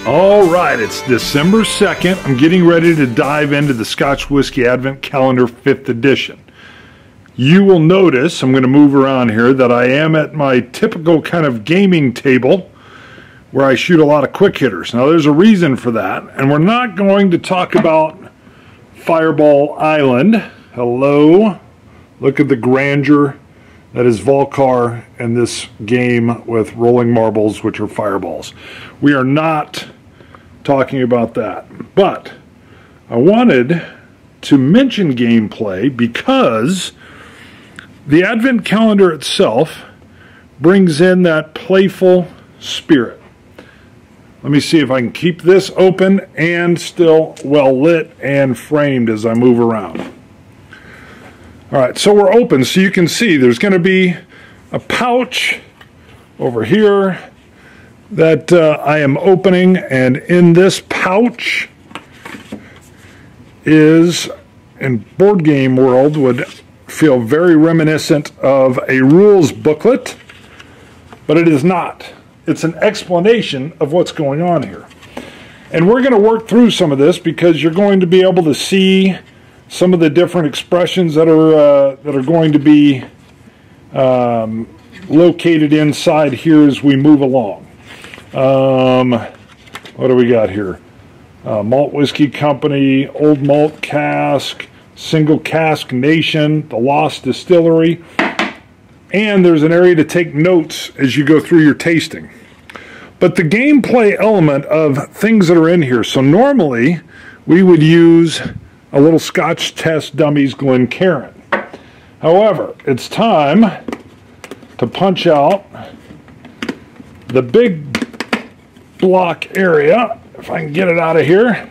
All right, it's December 2nd. I'm getting ready to dive into the Scotch Whiskey Advent Calendar 5th edition. You will notice, I'm going to move around here, that I am at my typical kind of gaming table where I shoot a lot of quick hitters. Now there's a reason for that, and we're not going to talk about Fireball Island. Hello. Look at the grandeur that is Volcar in this game with rolling marbles, which are fireballs. We are not talking about that. But I wanted to mention gameplay because the Advent calendar itself brings in that playful spirit. Let me see if I can keep this open and still well lit and framed as I move around. All right, so we're open, so you can see there's going to be a pouch over here that I am opening, and in this pouch is, in board game world, would feel very reminiscent of a rules booklet, but it is not. It's an explanation of what's going on here. And we're going to work through some of this because you're going to be able to see some of the different expressions that are going to be located inside here as we move along. What do we got here? Malt Whiskey Company, Old Malt Cask, Single Cask Nation, the Lost Distillery, and there's an area to take notes as you go through your tasting. But the gameplay element of things that are in here, so normally we would use a little Scotch Test Dummies Glencairn. However, it's time to punch out the big block area, if I can get it out of here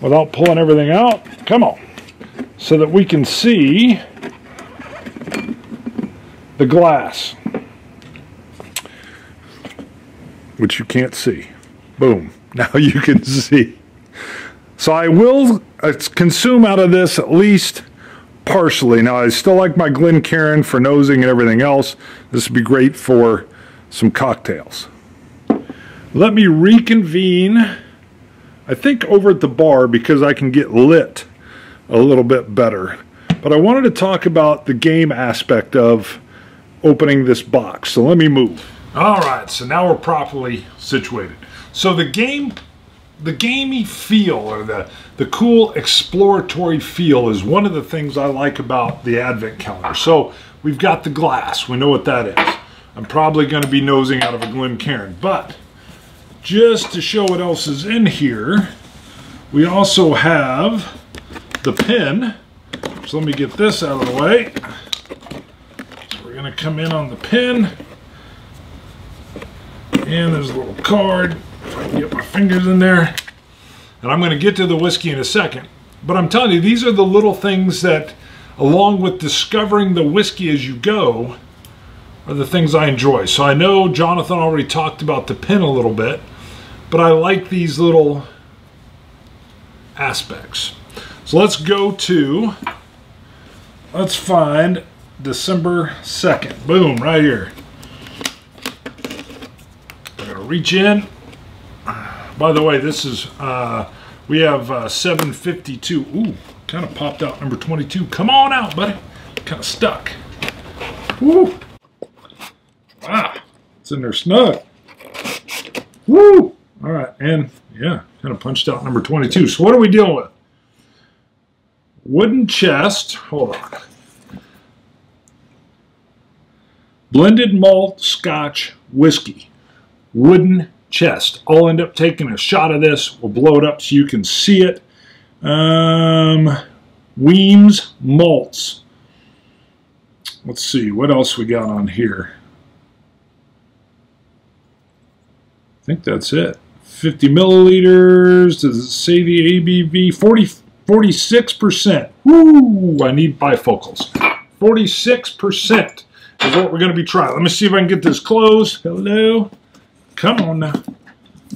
without pulling everything out. Come on. So that we can see the glass, which you can't see. Boom. Now you can see. So I will consume out of this at least partially. Now I still like my Glencairn for nosing and everything else. This would be great for some cocktails. Let me reconvene, I think over at the bar, because I can get lit a little bit better. But I wanted to talk about the game aspect of opening this box. So let me move. All right, so now we're properly situated. So the gamey feel, or the cool exploratory feel, is one of the things I like about the Advent calendar. So we've got the glass. We know what that is. I'm probably going to be nosing out of a Glencairn, but just to show what else is in here, we also have the pin. So let me get this out of the way. So we're going to come in on the pin. And there's a little card. If I can get my fingers in there. And I'm going to get to the whiskey in a second. But I'm telling you, these are the little things that, along with discovering the whiskey as you go, are the things I enjoy. So I know Jonathan already talked about the pin a little bit, but I like these little aspects. So let's find December 2nd. Boom, right here. I'm going to reach in. By the way, this is, we have 752. Ooh, kind of popped out number 22. Come on out, buddy. Kind of stuck. Woo. Ah, it's in there snug. Woo. All right, and yeah, kind of punched out number 22. So what are we dealing with? Wooden chest. Hold on. Blended malt Scotch whiskey. Wooden chest. I'll end up taking a shot of this. We'll blow it up so you can see it. Wemyss Malts. Let's see, what else we got on here? I think that's it. 50 milliliters. Does it say the ABV? 46%. Woo! I need bifocals. 46% is what we're going to be trying. Let me see if I can get this closed. Hello? Come on now.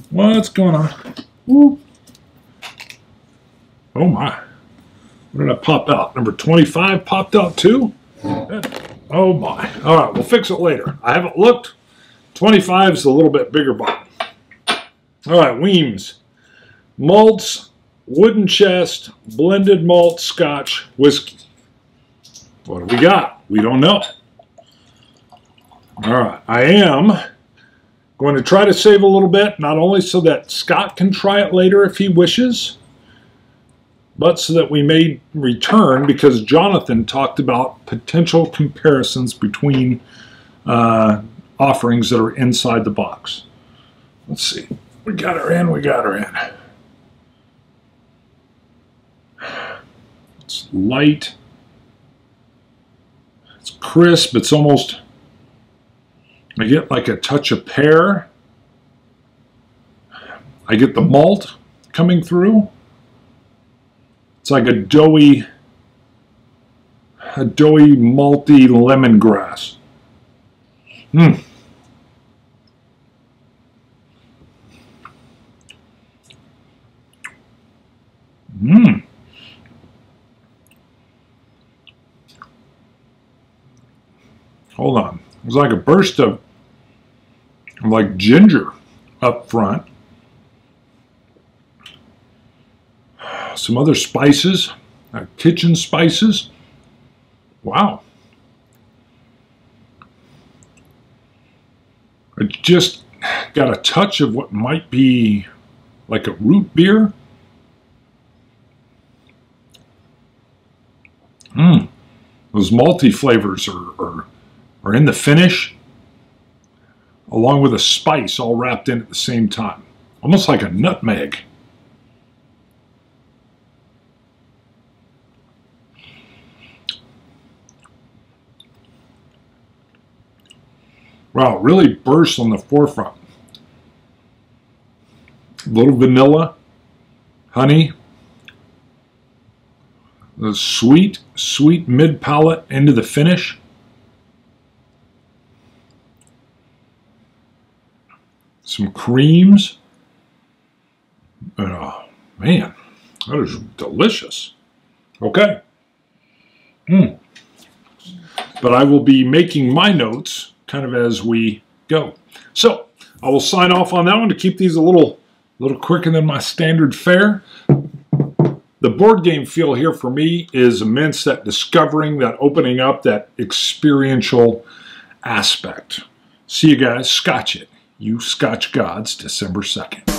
What's going on? Woo! Oh my. What did I pop out? Number 25 popped out too? Oh my. All right, we'll fix it later. I haven't looked. 25 is a little bit bigger bottle. All right, Wemyss Malts, wooden chest, blended malt Scotch whiskey. What do we got? We don't know. All right, I am going to try to save a little bit, not only so that Scott can try it later if he wishes, but so that we may return, because Jonathan talked about potential comparisons between offerings that are inside the box. Let's see. We got her in, we got her in. It's light. It's crisp. It's almost, I get like a touch of pear. I get the malt coming through. It's like a doughy malty lemongrass. Mmm. Mmm. Hold on. It was like a burst of like ginger up front. Some other spices, kitchen spices. Wow. I just got a touch of what might be like a root beer. Those malty flavors are in the finish, along with a spice all wrapped in at the same time. Almost like a nutmeg. Wow, it really bursts on the forefront. A little vanilla, honey, the sweet mid-palate into the finish. Some creams. Oh, man, that is delicious. Okay. But I will be making my notes kind of as we go. So I will sign off on that one to keep these a little quicker than my standard fare. The board game feel here for me is immense, that discovering, that opening up, that experiential aspect. See you guys. Scotch it. You Scotch gods, December 2nd.